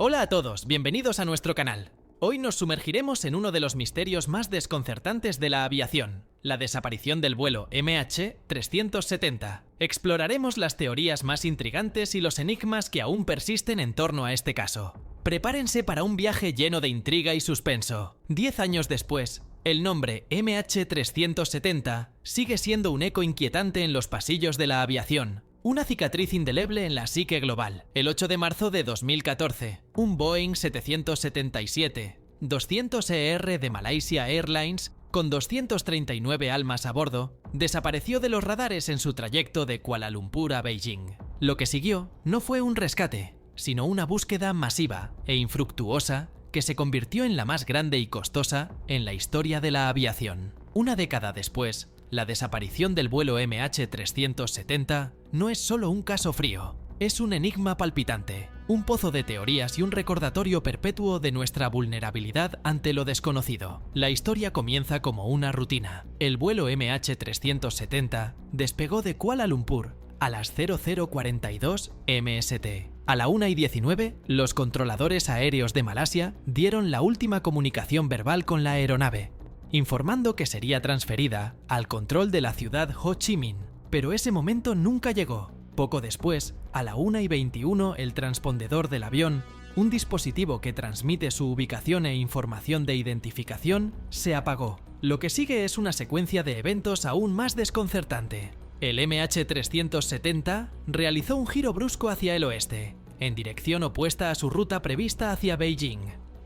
Hola a todos, bienvenidos a nuestro canal. Hoy nos sumergiremos en uno de los misterios más desconcertantes de la aviación, la desaparición del vuelo MH370. Exploraremos las teorías más intrigantes y los enigmas que aún persisten en torno a este caso. Prepárense para un viaje lleno de intriga y suspenso. 10 años después, el nombre MH370 sigue siendo un eco inquietante en los pasillos de la aviación. Una cicatriz indeleble en la psique global. El 8 de marzo de 2014, un Boeing 777-200ER de Malaysia Airlines, con 239 almas a bordo, desapareció de los radares en su trayecto de Kuala Lumpur a Beijing. Lo que siguió no fue un rescate, sino una búsqueda masiva e infructuosa que se convirtió en la más grande y costosa en la historia de la aviación. Una década después, la desaparición del vuelo MH370 no es solo un caso frío, es un enigma palpitante, un pozo de teorías y un recordatorio perpetuo de nuestra vulnerabilidad ante lo desconocido. La historia comienza como una rutina. El vuelo MH370 despegó de Kuala Lumpur a las 00:42 MST. A la 1:19, los controladores aéreos de Malasia dieron la última comunicación verbal con la aeronave, informando que sería transferida al control de la ciudad Ho Chi Minh. Pero ese momento nunca llegó. Poco después, a la 1:21, el transpondedor del avión, un dispositivo que transmite su ubicación e información de identificación, se apagó. Lo que sigue es una secuencia de eventos aún más desconcertante. El MH370 realizó un giro brusco hacia el oeste, en dirección opuesta a su ruta prevista hacia Beijing.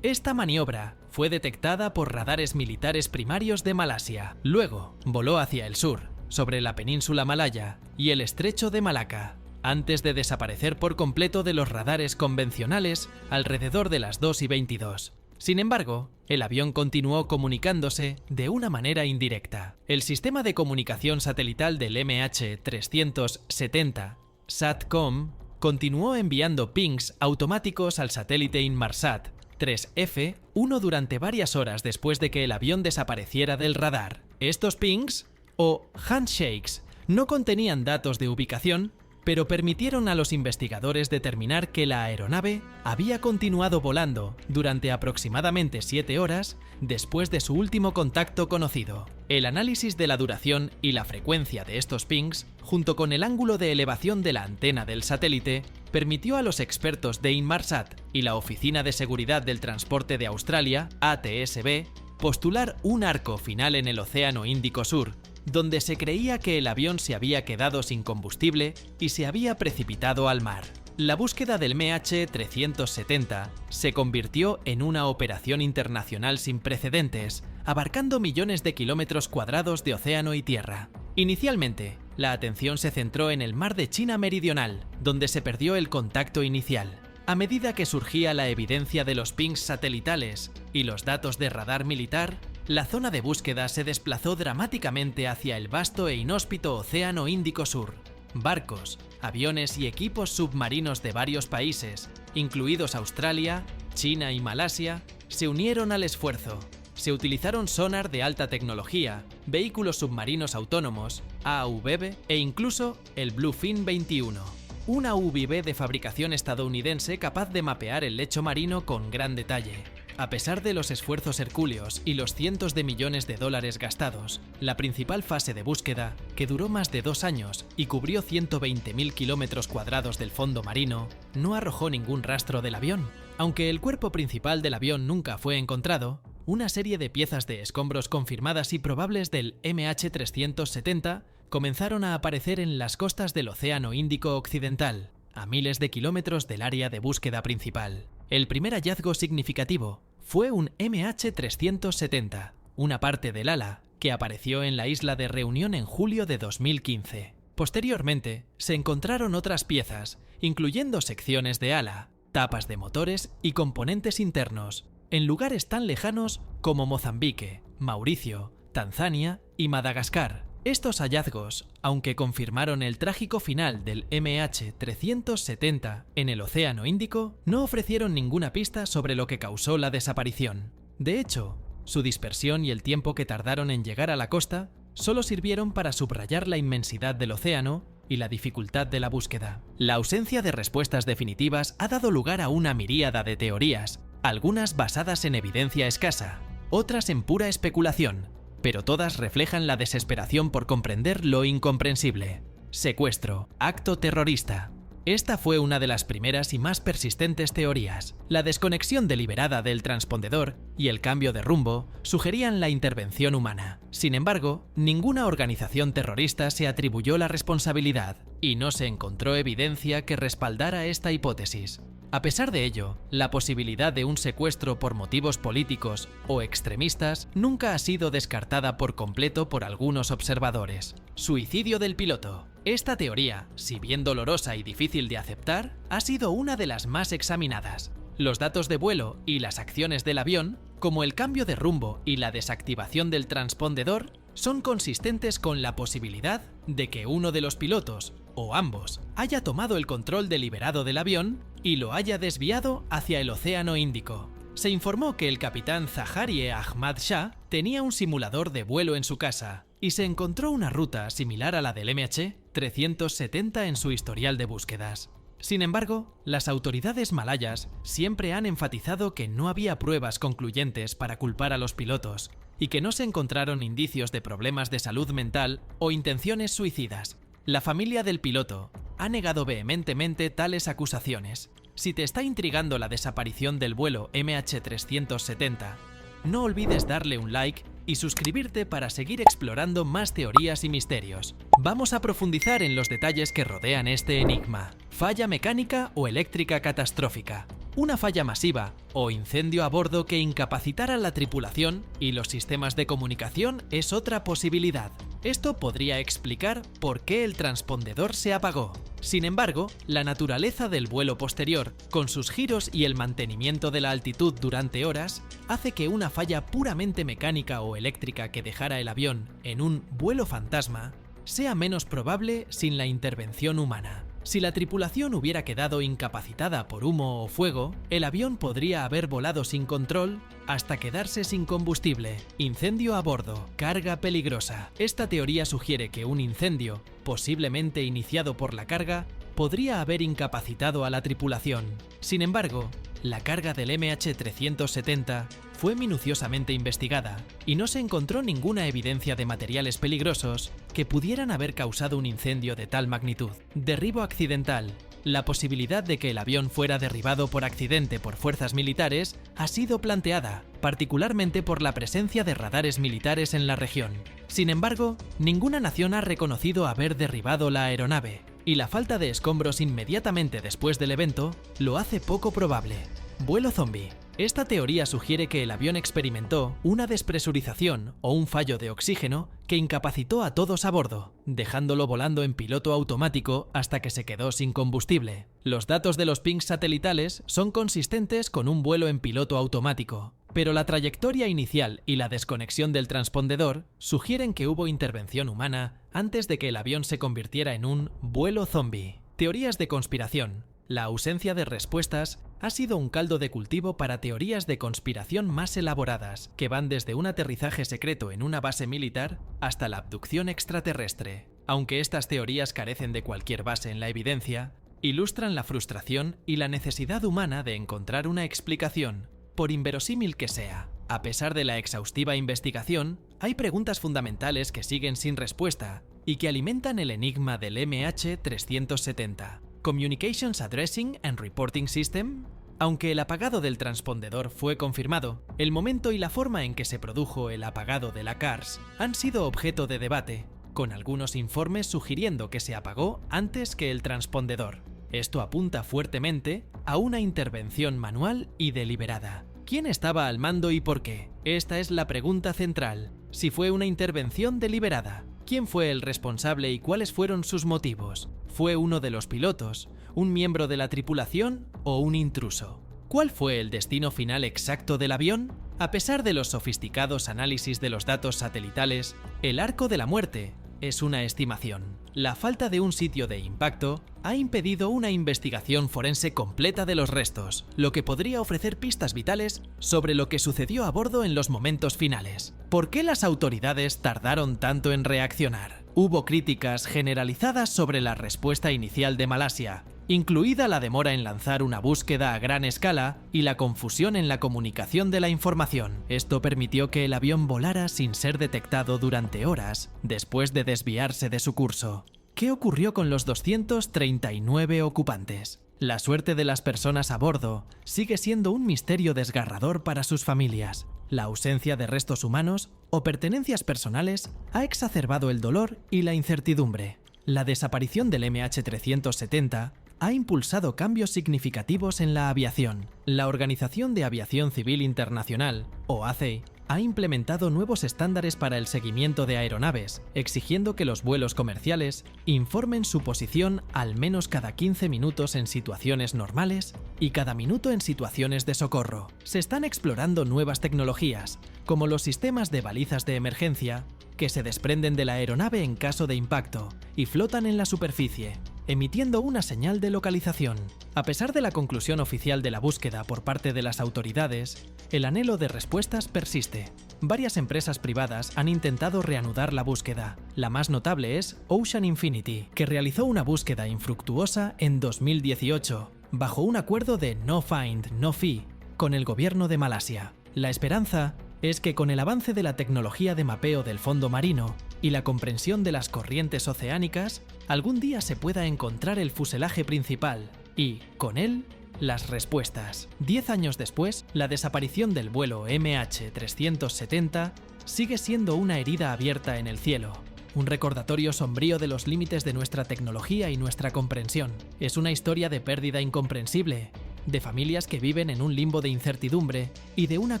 Esta maniobra fue detectada por radares militares primarios de Malasia. Luego, voló hacia el sur, sobre la península malaya y el estrecho de Malaca, antes de desaparecer por completo de los radares convencionales alrededor de las 2:22. Sin embargo, el avión continuó comunicándose de una manera indirecta. El sistema de comunicación satelital del MH370, SATCOM, continuó enviando pings automáticos al satélite Inmarsat 3F1 durante varias horas después de que el avión desapareciera del radar. Estos pings, o handshakes, no contenían datos de ubicación, pero permitieron a los investigadores determinar que la aeronave había continuado volando durante aproximadamente 7 horas después de su último contacto conocido. El análisis de la duración y la frecuencia de estos pings, junto con el ángulo de elevación de la antena del satélite, permitió a los expertos de Inmarsat y la Oficina de Seguridad del Transporte de Australia, ATSB, postular un arco final en el Océano Índico Sur, donde se creía que el avión se había quedado sin combustible y se había precipitado al mar. La búsqueda del MH370 se convirtió en una operación internacional sin precedentes, abarcando millones de kilómetros cuadrados de océano y tierra. Inicialmente, la atención se centró en el mar de China Meridional, donde se perdió el contacto inicial. A medida que surgía la evidencia de los pings satelitales y los datos de radar militar, la zona de búsqueda se desplazó dramáticamente hacia el vasto e inhóspito Océano Índico Sur. Barcos, aviones y equipos submarinos de varios países, incluidos Australia, China y Malasia, se unieron al esfuerzo. Se utilizaron sonar de alta tecnología, vehículos submarinos autónomos, AUV e incluso el Bluefin 21. Una UVB de fabricación estadounidense capaz de mapear el lecho marino con gran detalle. A pesar de los esfuerzos hercúleos y los cientos de millones de dólares gastados, la principal fase de búsqueda, que duró más de 2 años y cubrió 120.000 kilómetros cuadrados del fondo marino, no arrojó ningún rastro del avión. Aunque el cuerpo principal del avión nunca fue encontrado, una serie de piezas de escombros confirmadas y probables del MH370 comenzaron a aparecer en las costas del Océano Índico Occidental, a miles de kilómetros del área de búsqueda principal. El primer hallazgo significativo fue un MH370, una parte del ala, que apareció en la isla de Reunión en julio de 2015. Posteriormente, se encontraron otras piezas, incluyendo secciones de ala, tapas de motores y componentes internos, en lugares tan lejanos como Mozambique, Mauricio, Tanzania y Madagascar. Estos hallazgos, aunque confirmaron el trágico final del MH370 en el Océano Índico, no ofrecieron ninguna pista sobre lo que causó la desaparición. De hecho, su dispersión y el tiempo que tardaron en llegar a la costa solo sirvieron para subrayar la inmensidad del océano y la dificultad de la búsqueda. La ausencia de respuestas definitivas ha dado lugar a una miríada de teorías, algunas basadas en evidencia escasa, otras en pura especulación, pero todas reflejan la desesperación por comprender lo incomprensible. Secuestro, acto terrorista. Esta fue una de las primeras y más persistentes teorías. La desconexión deliberada del transpondedor y el cambio de rumbo sugerían la intervención humana. Sin embargo, ninguna organización terrorista se atribuyó la responsabilidad y no se encontró evidencia que respaldara esta hipótesis. A pesar de ello, la posibilidad de un secuestro por motivos políticos o extremistas nunca ha sido descartada por completo por algunos observadores. Suicidio del piloto. Esta teoría, si bien dolorosa y difícil de aceptar, ha sido una de las más examinadas. Los datos de vuelo y las acciones del avión, como el cambio de rumbo y la desactivación del transpondedor, son consistentes con la posibilidad de que uno de los pilotos, o ambos, haya tomado el control deliberado del avión y lo haya desviado hacia el Océano Índico. Se informó que el capitán Zaharie Ahmad Shah tenía un simulador de vuelo en su casa y se encontró una ruta similar a la del MH370 en su historial de búsquedas. Sin embargo, las autoridades malayas siempre han enfatizado que no había pruebas concluyentes para culpar a los pilotos y que no se encontraron indicios de problemas de salud mental o intenciones suicidas. La familia del piloto ha negado vehementemente tales acusaciones. Si te está intrigando la desaparición del vuelo MH370, no olvides darle un like y suscribirte para seguir explorando más teorías y misterios. Vamos a profundizar en los detalles que rodean este enigma. Falla mecánica o eléctrica catastrófica. Una falla masiva o incendio a bordo que incapacitara la tripulación y los sistemas de comunicación es otra posibilidad. Esto podría explicar por qué el transpondedor se apagó. Sin embargo, la naturaleza del vuelo posterior, con sus giros y el mantenimiento de la altitud durante horas, hace que una falla puramente mecánica o eléctrica que dejara el avión en un vuelo fantasma sea menos probable sin la intervención humana. Si la tripulación hubiera quedado incapacitada por humo o fuego, el avión podría haber volado sin control hasta quedarse sin combustible. Incendio a bordo, carga peligrosa. Esta teoría sugiere que un incendio, posiblemente iniciado por la carga, podría haber incapacitado a la tripulación. Sin embargo, la carga del MH370 fue minuciosamente investigada y no se encontró ninguna evidencia de materiales peligrosos que pudieran haber causado un incendio de tal magnitud. Derribo accidental. La posibilidad de que el avión fuera derribado por accidente por fuerzas militares ha sido planteada, particularmente por la presencia de radares militares en la región. Sin embargo, ninguna nación ha reconocido haber derribado la aeronave, y la falta de escombros inmediatamente después del evento lo hace poco probable. Vuelo zombie. Esta teoría sugiere que el avión experimentó una despresurización o un fallo de oxígeno que incapacitó a todos a bordo, dejándolo volando en piloto automático hasta que se quedó sin combustible. Los datos de los pings satelitales son consistentes con un vuelo en piloto automático, pero la trayectoria inicial y la desconexión del transpondedor sugieren que hubo intervención humana antes de que el avión se convirtiera en un vuelo zombie. Teorías de conspiración. La ausencia de respuestas ha sido un caldo de cultivo para teorías de conspiración más elaboradas, que van desde un aterrizaje secreto en una base militar hasta la abducción extraterrestre. Aunque estas teorías carecen de cualquier base en la evidencia, ilustran la frustración y la necesidad humana de encontrar una explicación, por inverosímil que sea. A pesar de la exhaustiva investigación, hay preguntas fundamentales que siguen sin respuesta y que alimentan el enigma del MH370. Communications Addressing and Reporting System. Aunque el apagado del transpondedor fue confirmado, el momento y la forma en que se produjo el apagado de la CARS han sido objeto de debate, con algunos informes sugiriendo que se apagó antes que el transpondedor. Esto apunta fuertemente a una intervención manual y deliberada. ¿Quién estaba al mando y por qué? Esta es la pregunta central. Si fue una intervención deliberada, ¿quién fue el responsable y cuáles fueron sus motivos? ¿Fue uno de los pilotos, un miembro de la tripulación o un intruso? ¿Cuál fue el destino final exacto del avión? A pesar de los sofisticados análisis de los datos satelitales, el arco de la muerte es una estimación. La falta de un sitio de impacto ha impedido una investigación forense completa de los restos, lo que podría ofrecer pistas vitales sobre lo que sucedió a bordo en los momentos finales. ¿Por qué las autoridades tardaron tanto en reaccionar? Hubo críticas generalizadas sobre la respuesta inicial de Malasia, incluida la demora en lanzar una búsqueda a gran escala y la confusión en la comunicación de la información. Esto permitió que el avión volara sin ser detectado durante horas después de desviarse de su curso. ¿Qué ocurrió con los 239 ocupantes? La suerte de las personas a bordo sigue siendo un misterio desgarrador para sus familias. La ausencia de restos humanos o pertenencias personales ha exacerbado el dolor y la incertidumbre. La desaparición del MH370 ha impulsado cambios significativos en la aviación. La Organización de Aviación Civil Internacional, OACI, ha implementado nuevos estándares para el seguimiento de aeronaves, exigiendo que los vuelos comerciales informen su posición al menos cada 15 minutos en situaciones normales y cada minuto en situaciones de socorro. Se están explorando nuevas tecnologías, como los sistemas de balizas de emergencia, que se desprenden de la aeronave en caso de impacto y flotan en la superficie, emitiendo una señal de localización. A pesar de la conclusión oficial de la búsqueda por parte de las autoridades, el anhelo de respuestas persiste. Varias empresas privadas han intentado reanudar la búsqueda. La más notable es Ocean Infinity, que realizó una búsqueda infructuosa en 2018, bajo un acuerdo de no find, no fee, con el gobierno de Malasia. La esperanza es que con el avance de la tecnología de mapeo del fondo marino y la comprensión de las corrientes oceánicas, algún día se pueda encontrar el fuselaje principal y, con él, las respuestas. 10 años después, la desaparición del vuelo MH370 sigue siendo una herida abierta en el cielo, un recordatorio sombrío de los límites de nuestra tecnología y nuestra comprensión. Es una historia de pérdida incomprensible, de familias que viven en un limbo de incertidumbre y de una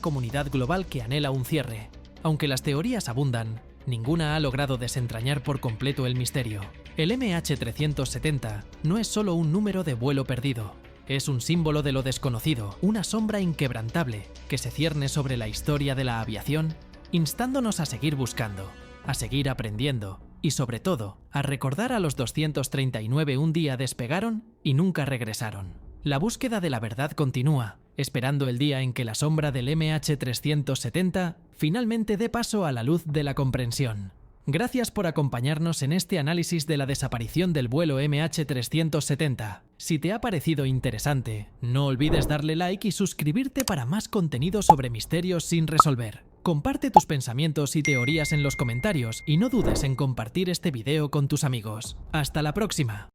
comunidad global que anhela un cierre. Aunque las teorías abundan, ninguna ha logrado desentrañar por completo el misterio. El MH370 no es solo un número de vuelo perdido, es un símbolo de lo desconocido, una sombra inquebrantable que se cierne sobre la historia de la aviación, instándonos a seguir buscando, a seguir aprendiendo y, sobre todo, a recordar a los 239 un día despegaron y nunca regresaron. La búsqueda de la verdad continúa, esperando el día en que la sombra del MH370 finalmente dé paso a la luz de la comprensión. Gracias por acompañarnos en este análisis de la desaparición del vuelo MH370. Si te ha parecido interesante, no olvides darle like y suscribirte para más contenido sobre misterios sin resolver. Comparte tus pensamientos y teorías en los comentarios y no dudes en compartir este video con tus amigos. ¡Hasta la próxima!